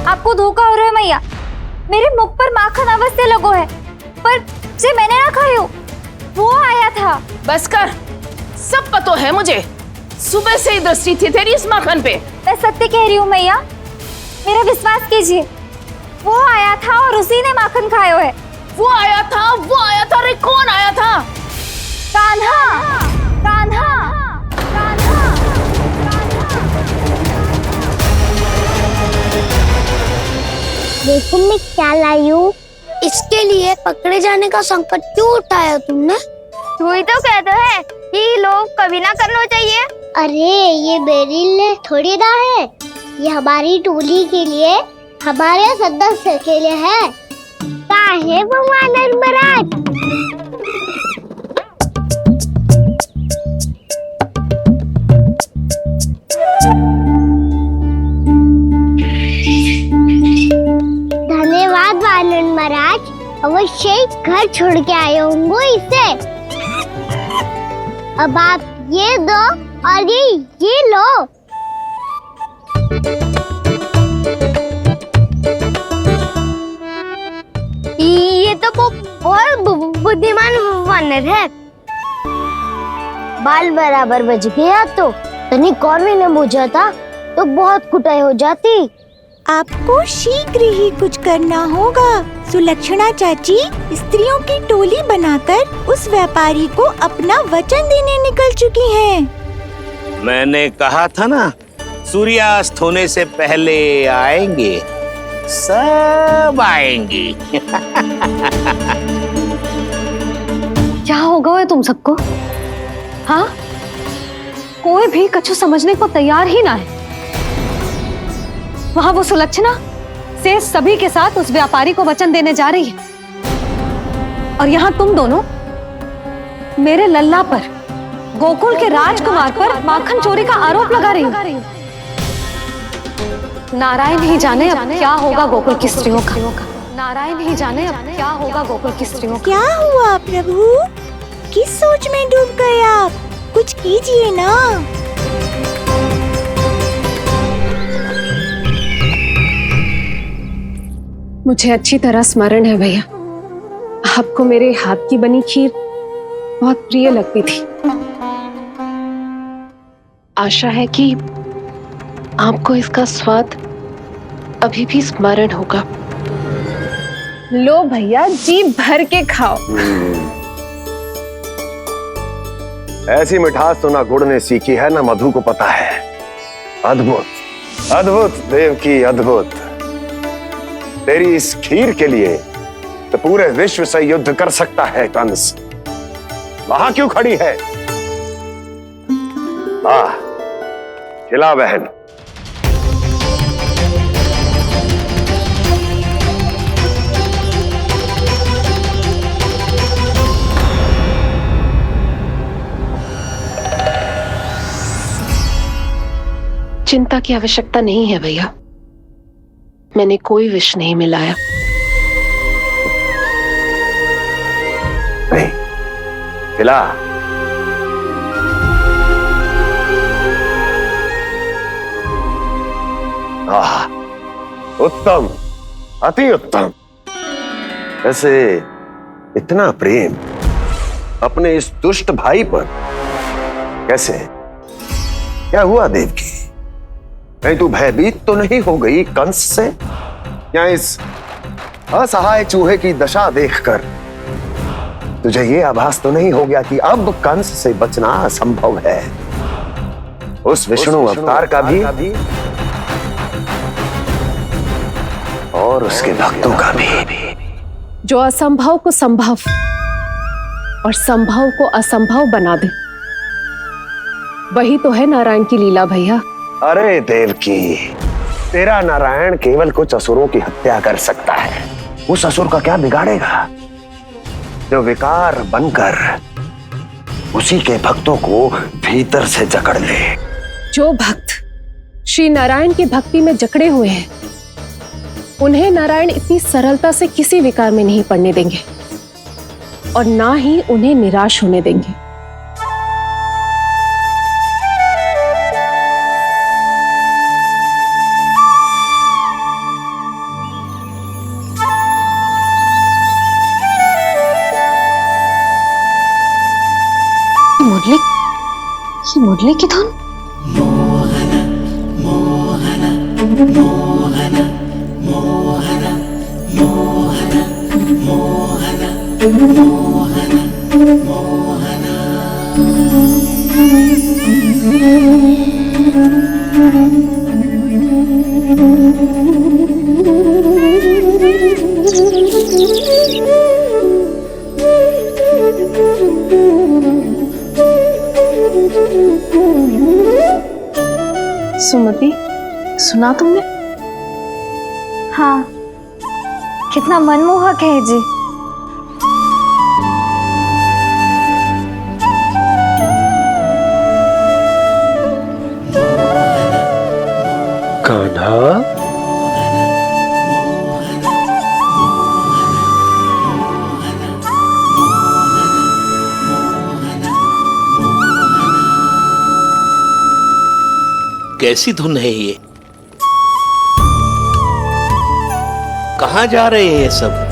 आपको धोखा हो रहा है मैया, मेरे मुख पर माखन अवश्य लगो है, पर जे मैंने ना खायो, वो आया था। बस कर, सब पता है मुझे। सुबह से ही दृष्टि थी तेरी इस माखन पे। मैं सत्य कह रही हूँ मैया, मेरा विश्वास कीजिए। वो आया था और उसी ने माखन खायो है। वो आया था, वो आया था। अरे कौन आया था? कान्हा, कान्हा, कान्हा। देखो मैं क्या लाई हूँ। इसके लिए पकड़े जाने का संकट क्यों उठाया तुमने? तू ही तो कहता है कि लोग कभी ना करना चाहिए। अरे ये मेरे लिए थोड़ी ना है, ये हमारी टोली के लिए हमारे सदस्य के लिए है। काहे वो वानर महाराज? धन्यवाद वानर महाराज, अवश्य ही घर छोड़ के आए होंगे इसे। अब आप ये दो और ये लो। ये तो बहुत बुद्धिमान वानर है। बाल बराबर बज गया तो तनिक और भी न बुझा था तो बहुत कुटाई हो जाती। आपको शीघ्र ही कुछ करना होगा। सुलक्षणा चाची स्त्रियों की टोली बनाकर उस व्यापारी को अपना वचन देने निकल चुकी हैं। मैंने कहा था ना, सूर्यास्त होने से पहले आएंगे, सब आएंगे। क्या होगा ये तुम सबको? हाँ, कोई भी कछु समझने को तैयार ही ना है। वहां वो सुलक्षणा से सभी के साथ उस व्यापारी को वचन देने जा रही है, और यहाँ तुम दोनों मेरे लल्ला पर, गोकुल के राजकुमार पर माखन चोरी का आरोप लगा रही हो। नारायण ही जाने अब क्या होगा गोकुल की स्त्रियों का। नारायण ही जाने अब क्या होगा गोकुल की स्त्रियों का। क्या हुआ प्रभु? किस सोच में डूब गए आप? कुछ कीजिए ना। मुझे अच्छी तरह स्मरण है भैया, आपको मेरे हाथ की बनी खीर बहुत प्रिय लगती थी। आशा है कि आपको इसका स्वाद अभी भी स्मरण होगा। लो भैया, जी भर के खाओ। ऐसी मिठास तो ना गुड़ ने सीखी है ना मधु को पता है। अद्भुत, अद्भुत देवकी, अद्भुत। तेरी इस खीर के लिए तो पूरे विश्व से युद्ध कर सकता है कंस। वहां क्यों खड़ी है? खिला बहन। चिंता की आवश्यकता नहीं है भैया, मैंने कोई विष नहीं मिलाया। नहीं, खिला। उत्तम, अति उत्तम। वैसे इतना प्रेम अपने इस दुष्ट भाई पर कैसे? क्या हुआ देवकी? कहीं तू भयभीत तो नहीं हो गई कंस से? या इस असहाय चूहे की दशा देखकर तुझे ये आभास तो नहीं हो गया कि अब कंस से बचना असंभव है? उस विष्णु अवतार का भी और उसके भक्तों का भी। जो असंभव को संभव और संभव को असंभव बना दे, वही तो है नारायण की लीला भैया। अरे देवकी, तेरा नारायण केवल कुछ असुरों की हत्या कर सकता है। उस असुर का क्या बिगाड़ेगा जो विकार बनकर उसी के भक्तों को भीतर से जकड़ ले। जो भक्त श्री नारायण की भक्ति में जकड़े हुए हैं, उन्हें नारायण इतनी सरलता से किसी विकार में नहीं पड़ने देंगे और ना ही उन्हें निराश होने देंगे। मुरली की धुन। सुमति, सुना तुमने? हाँ, कितना मनमोहक है जी। कान्हा, कैसी धुन है ये? कहाँ जा रहे हैं ये सब?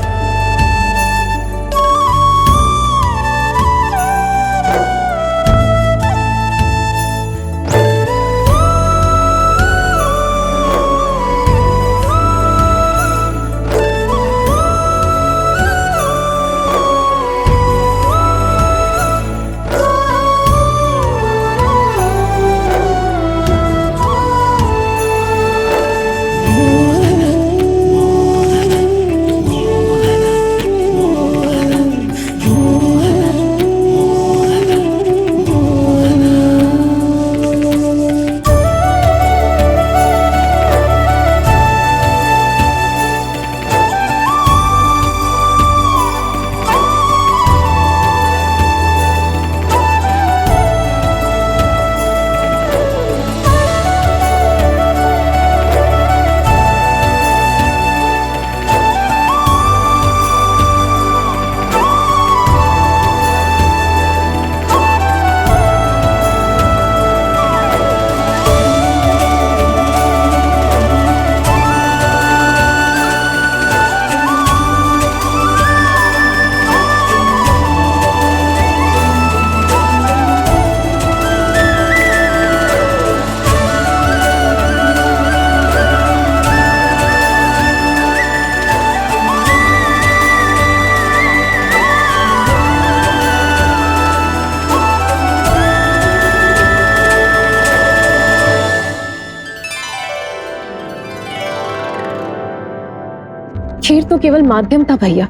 खीर तो केवल माध्यम था भैया।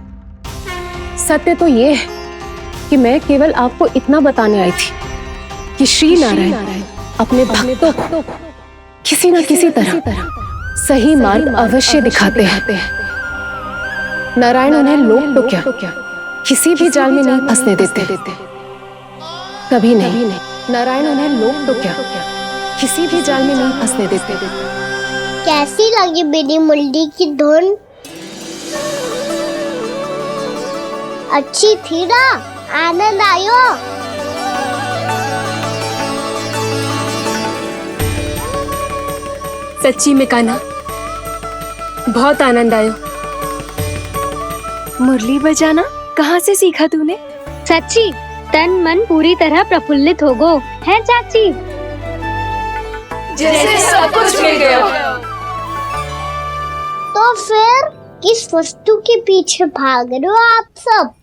सत्य तो ये है कि मैं केवल आपको इतना बताने आई थी कि श्री नारायण अपने भक्तों को किसी न किसी तरह सही मार्ग अवश्य दिखाते हैं। नारायण उन्हें लोग तो क्या किसी भी जाल में नहीं फंसने देते, कभी नहीं। नारायण उन्हें लोग तो क्या किसी भी जाल में नहीं फंसने देते। कैसी लगी मेरी मुरली की धुन? अच्छी थी ना? आनंद आयो? सच्ची में कान्हा, बहुत आनंद आयो। मुरली बजाना कहाँ से सीखा तूने? सच्ची तन मन पूरी तरह प्रफुल्लित हो गो है चाची। जैसे सब कुछ मिल गया। तो फिर किस वस्तु के पीछे भाग रहे हो आप सब?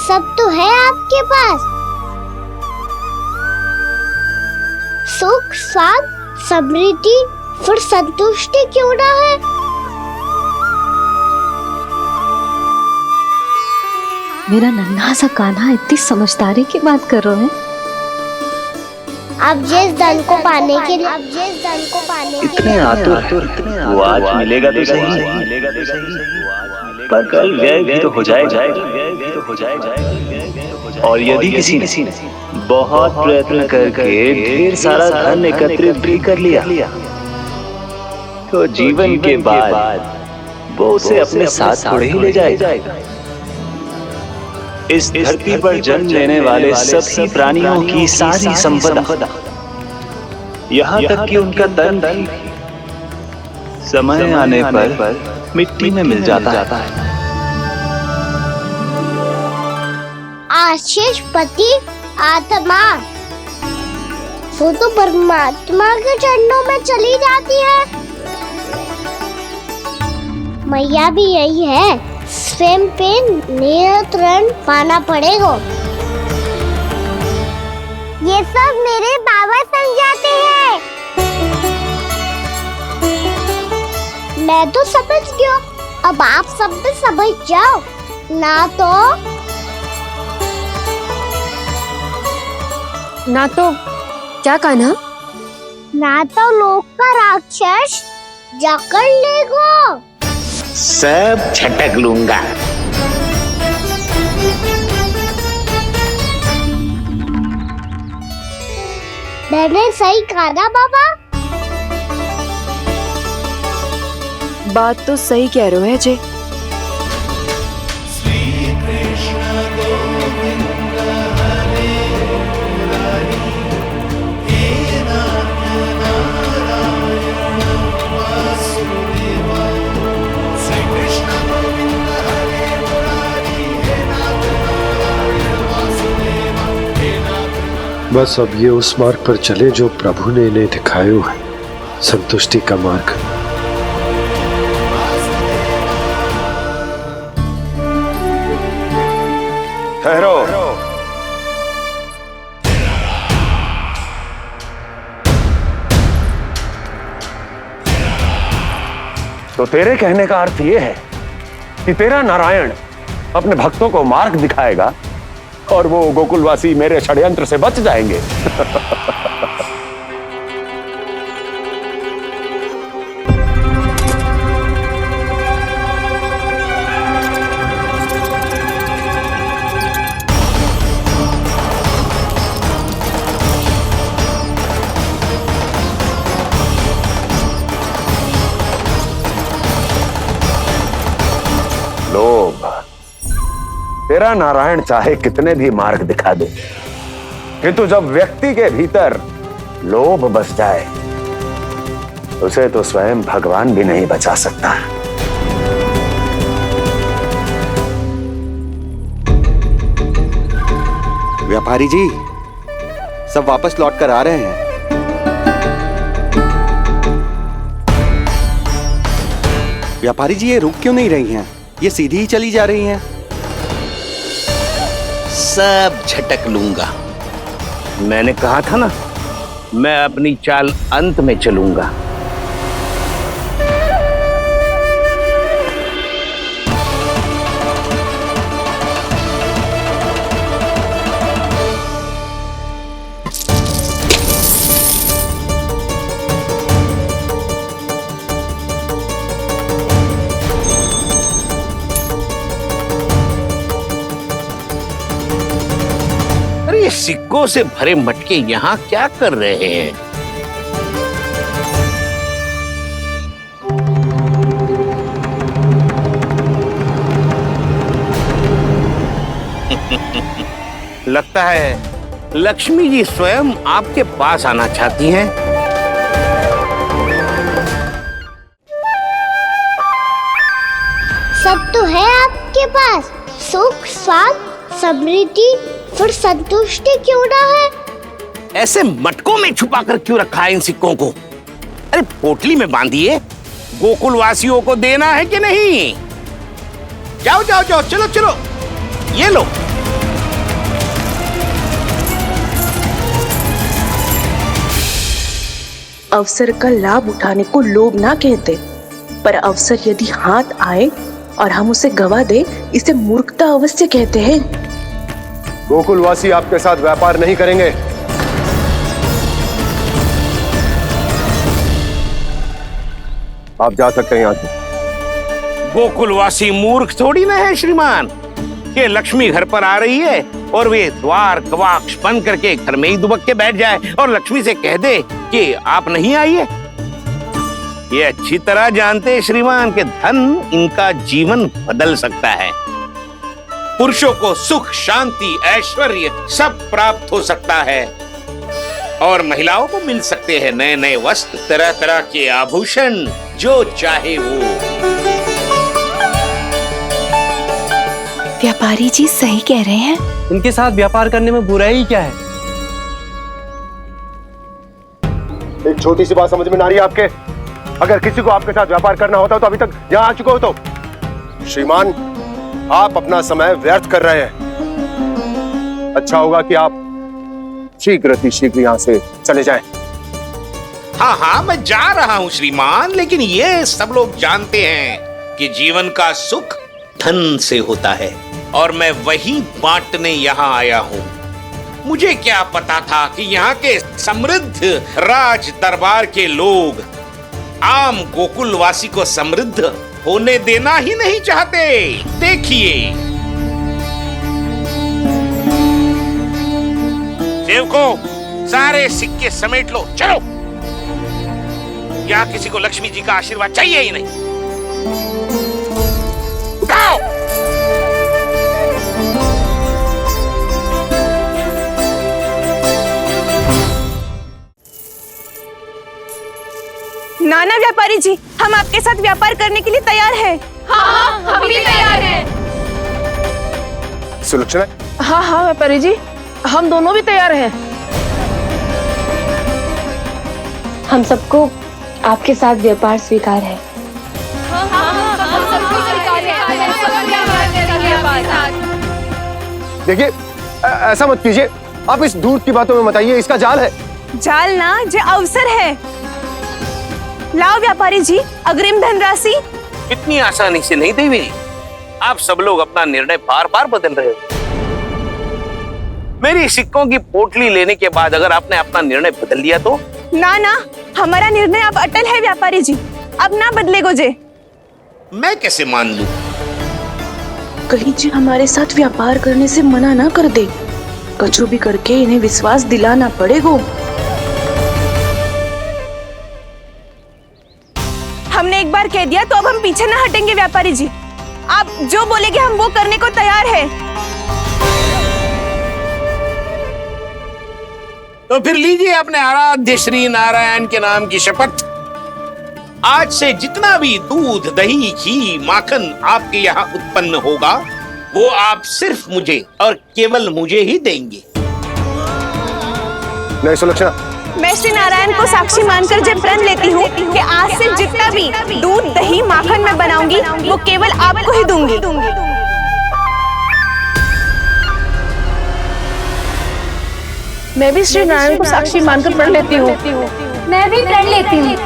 सब तो है आपके पास। सुख, स्वाद, समृद्धि, फिर संतुष्टि क्यों ना है? मेरा नन्हा सा कान्हा इतनी समझदारी की बात कर रहे हैं। अब जिस धन को पाने के लिए इतने आतुर वो आज मिलेगा तो सही, पर कल व्यय भी तो हो जाएगा। और यदि किसी ने बहुत प्रयत्न करके ढेर सारा धन एकत्रित भी कर लिया, तो जीवन के बाद वो उसे अपने साथ थोड़े ही ले जाएगा। इस धरती पर जन्म लेने वाले सभी प्राणियों की सारी संपदा, यहाँ तक कि उनका तन भी समय आने पर मिट्टी में मिल जाता है। आशीष पति आत्मा वो तो परमात्मा के चरणों में चली जाती है। मैया भी यही है, स्वयं पे नियंत्रण पाना पड़ेगा। ये सब मेरे बाबा समझाते हैं। मैं तो समझ गया, अब आप सब भी समझ जाओ ना तो क्या कान्हा? ना तो लोक का राक्षस जकड़ लेगो। सब झटक लूंगा। मैंने सही कहा ना बाबा? बात तो सही कह रहे हो है जय। बस अब ये उस मार्ग पर चले जो प्रभु ने इन्हें दिखाया है, संतुष्टि का मार्ग। ठहरो। तो तेरे कहने का अर्थ यह है कि तेरा नारायण अपने भक्तों को मार्ग दिखाएगा और वो गोकुलवासी मेरे षड्यंत्र से बच जाएंगे। लोभ। तेरा नारायण चाहे कितने भी मार्ग दिखा दे, किंतु जब व्यक्ति के भीतर लोभ बस जाए उसे तो स्वयं भगवान भी नहीं बचा सकता। व्यापारी जी, सब वापस लौट कर आ रहे हैं। व्यापारी जी, ये रुक क्यों नहीं रही हैं? ये सीधी ही चली जा रही हैं। सब झटक लूंगा। मैंने कहा था ना, मैं अपनी चाल अंत में चलूंगा। सिक्कों से भरे मटके यहाँ क्या कर रहे हैं? लगता है लक्ष्मी जी स्वयं आपके पास आना चाहती हैं। सब तो है आपके पास, सुख, स्वाद, समृद्धि, फिर संतुष्टि क्यों ना है? ऐसे मटकों में छुपा कर क्यों रखा है इन सिक्कों को? अरे पोटली में बांधिए, गोकुलवासियों को देना है कि नहीं? जाओ जाओ जाओ, चलो चलो, ये लो। अवसर का लाभ उठाने को लोभ ना कहते, पर अवसर यदि हाथ आए और हम उसे गवा दे, इसे मूर्खता अवश्य कहते हैं। गोकुलवासी आपके साथ व्यापार नहीं करेंगे। आप जा सकते हैं यहाँ से। गोकुलवासी मूर्ख थोड़ी ना है श्रीमान। ये लक्ष्मी घर पर आ रही है और वे द्वार कवाक्ष बंद करके घर में ही दुबक के बैठ जाए और लक्ष्मी से कह दे कि आप नहीं आइए। ये अच्छी तरह जानते हैं श्रीमान कि धन इनका जीवन बदल सकता है। पुरुषों को सुख, शांति, ऐश्वर्य सब प्राप्त हो सकता है और महिलाओं को मिल सकते हैं नए नए वस्त्र, तरह तरह के आभूषण, जो चाहे वो। व्यापारी जी सही कह रहे हैं। इनके साथ व्यापार करने में बुराई क्या है? एक छोटी सी बात समझ में ना रही है आपके? अगर किसी को आपके साथ व्यापार करना होता तो अभी तक यहाँ आ चुके हो। तो श्रीमान, आप अपना समय व्यर्थ कर रहे हैं। अच्छा होगा कि आप शीघ्र यहाँ से चले जाएं। हाँ हाँ, मैं जा रहा हूँ श्रीमान, लेकिन ये सब लोग जानते हैं कि जीवन का सुख धन से होता है और मैं वही बांटने यहाँ आया हूँ। मुझे क्या पता था कि यहाँ के समृद्ध राज दरबार के लोग आम गोकुलवासी को समृद्ध होने देना ही नहीं चाहते। देखिए सेवकों, सारे सिक्के समेट लो, चलो। यहाँ किसी को लक्ष्मी जी का आशीर्वाद चाहिए ही नहीं। उठाओ। नाना व्यापारी जी, हम आपके साथ व्यापार करने के लिए तैयार हैं। हाँ, हम भी तैयार हैं। सुलक्षणा? हाँ हाँ व्यापारी जी, हम दोनों भी तैयार हैं। हम सबको आपके साथ व्यापार स्वीकार है। देखिए, ऐसा मत कीजिए। आप इस दूध की बातों में मत आइए, इसका जाल है। जाल ना, जे अवसर है। लाओ व्यापारी जी, अग्रिम धनराशि। इतनी आसानी से नहीं देवी। आप सब लोग अपना निर्णय बार बार बदल रहे हो। मेरी सिक्कों की पोटली लेने के बाद अगर आपने अपना निर्णय बदल लिया तो? ना ना, हमारा निर्णय अब अटल है व्यापारी जी, अब ना बदलेगो जे। मैं कैसे मान लूं? कहीं जी हमारे साथ व्यापार करने से मना ना कर दे। कचू भी करके इन्हें विश्वास दिलाना पड़ेगा। हमने एक बार कह दिया तो अब हम पीछे ना हटेंगे व्यापारी जी। आप जो बोलेंगे हम वो करने को तैयार है। तो फिर लीजिए अपने आराध्य श्री नारायण के नाम की शपथ। आज से जितना भी दूध, दही, घी, माखन आपके यहाँ उत्पन्न होगा वो आप सिर्फ मुझे और केवल मुझे ही देंगे। नहीं सुलक्षणा, मैं श्री नारायण को साक्षी मानकर जब प्रण लेती हूँ कि आज से जितना भी दूध, दही, माखन मैं बनाऊंगी वो केवल आपको ही दूंगी। मैं भी श्री नारायण को साक्षी मानकर प्रण लेती हूँ। मैं भी प्रण लेती हूँ।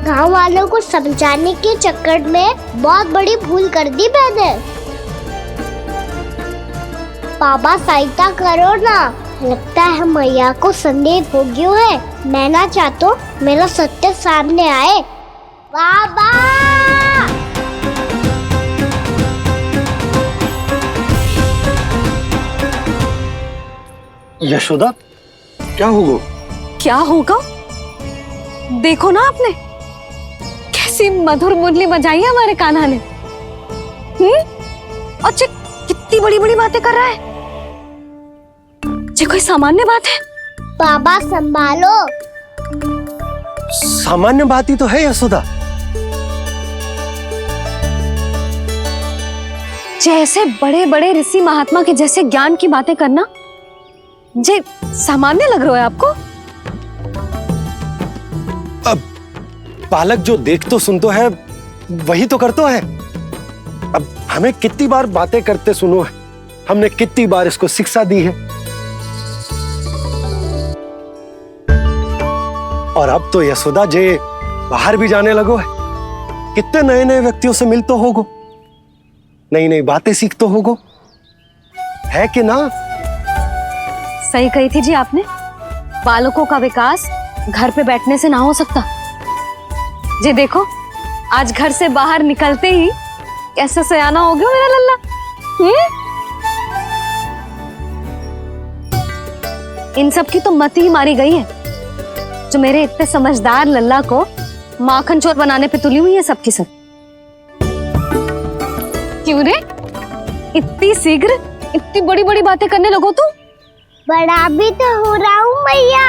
गांव वालों को समझाने के चक्कर में बहुत बड़ी भूल कर दी मैंने। बाबा सहायता करो ना, लगता है मैया को संदेह हो गया है। मैं ना चाहता मेरा सत्य सामने आए। बाबा! यशोदा, क्या होगा? क्या होगा? देखो ना आपने कैसी मधुर मुरली बजाई है हमारे कान्हा ने। और कितनी बड़ी बड़ी बातें कर रहा है। ये कोई सामान्य बात है? बाबा संभालो। सामान्य बात ही तो है यशोदा। जैसे बड़े बड़े ऋषि महात्मा के जैसे ज्ञान की बातें करना जे सामान्य लग रहा है आपको? अब बालक जो देख तो सुन तो है वही तो कर तो है। अब हमें कितनी बार बातें करते सुनो है, हमने कितनी बार इसको शिक्षा दी है। और अब तो यशोदा जे बाहर भी जाने लगो है, कितने नए नए व्यक्तियों से मिल तो होगो, नई नई बातें सीख तो होगो, है कि ना? सही कही थी जी आपने। बालकों का विकास घर पे बैठने से ना हो सकता। जी देखो, आज घर से बाहर निकलते ही कैसे सयाना हो गया मेरा लल्ला। इन सब की तो मत ही मारी गई है, जो मेरे इतने समझदार लल्ला को माखन चोर बनाने पे तुली हुई है सबकी सब। क्यों रे, इतनी शीघ्र इतनी बड़ी बड़ी बातें करने लगो तू? बड़ा भी तो हो रहा हूँ मैया।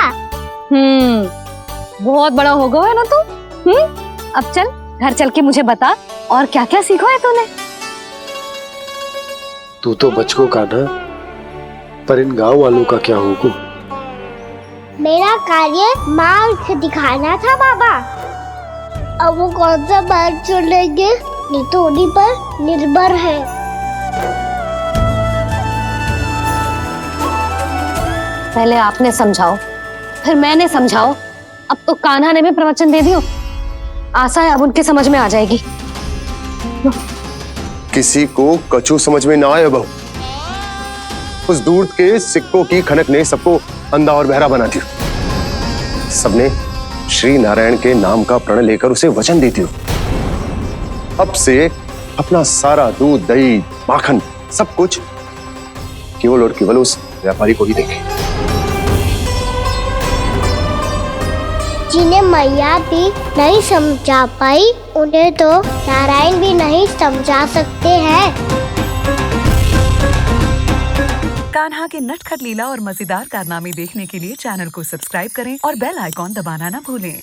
बहुत बड़ा हो गया है ना तू। अब चल घर चल के मुझे बता और क्या क्या सीखा है तूने। तू तो बचको कान्हा, पर इन गांव वालों का क्या होगा? मेरा कार्य मार्ग दिखाना था बाबा। अब वो कौन सा मार्ग चुनेंगे ये तो उन्हीं पर निर्भर है। पहले आपने समझाओ, फिर मैंने समझाओ, अब तो कान्हा ने भी प्रवचन दे दियो। आशा है अब उनकी समझ में आ जाएगी। किसी को कछु समझ में ना आए बहू। उस दूध के सिक्कों की खनक ने सबको अंधा और बहरा बना दिया। सबने श्री नारायण के नाम का प्रण लेकर उसे वचन देती हो। अब से अपना सारा दूध, दही, माखन सब कुछ केवल और केवल उस व्यापारी को ही देंगे। जिन्हें मैया भी नहीं समझा पाई, उन्हें तो नारायण भी नहीं समझा सकते हैं। कान्हा के नटखट लीला और मजेदार कारनामे देखने के लिए चैनल को सब्सक्राइब करें और बेल आइकॉन दबाना ना भूलें।